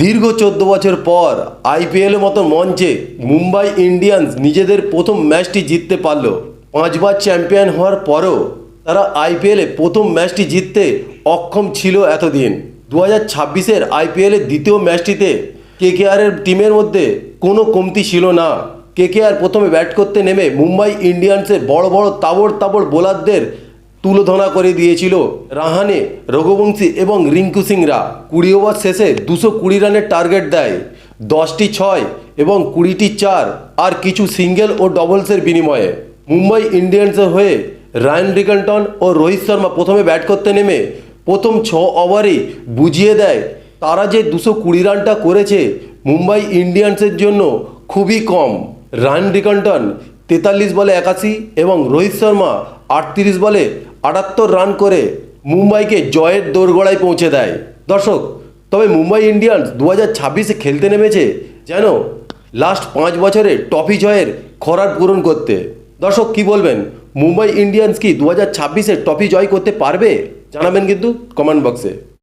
দীর্ঘ ১৪ বছর পর আইপিএলের মতো মঞ্চে মুম্বাই ইন্ডিয়ান্স নিজেদের প্রথম ম্যাচটি জিততে পারল। ৫বার চ্যাম্পিয়ন হওয়ার পরও তারা আইপিএলে প্রথম ম্যাচটি জিততে অক্ষম ছিল এতদিন। ২০২৬-এর আইপিএলের দ্বিতীয় ম্যাচটিতে কেকেআরের টিমের মধ্যে কোনো কমতি ছিল না। কেকেআর প্রথমে ব্যাট করতে নেমে মুম্বাই ইন্ডিয়ান্সের বড় বড় তাবড় বোলারদের তুলোধনা করে দিয়েছিল। রাহানে, রঘুবংশী এবং রিঙ্কু সিংরা ২০ ওভার শেষে ২২০ রানের টার্গেট দেয়। ১০টি ৬ এবং ২০টি ৪ আর কিছু সিঙ্গেল ও ডবলসের বিনিময়ে মুম্বাই ইন্ডিয়ান্সের হয়ে রায়ান রিকলটন ও রোহিত শর্মা প্রথমে ব্যাট করতে নেমে প্রথম ৬ ওভারেই বুঝিয়ে দেয় তারা যে ২২০ রানটা করেছে মুম্বাই ইন্ডিয়ান্সের জন্য খুবই কম। রায়ান রিকলটন ৪৩ বলে ৮১ এবং রোহিত শর্মা ৩৮ বলে ৭৮ রান করে মুম্বাইকে জয়ের দোরগোড়ায় পৌঁছে দেয়। দর্শক, তবে মুম্বাই ইন্ডিয়ান্স ২০২৬-এ খেলতে নেমেছে যেন লাস্ট ৫ বছরে ট্রফি জয়ের খরার পূরণ করতে। দর্শক কি বলবেন, মুম্বাই ইন্ডিয়ান্স কি ২০২৬-এ ট্রফি জয় করতে পারবে? জানাবেন কিন্তু কমেন্ট বক্সে।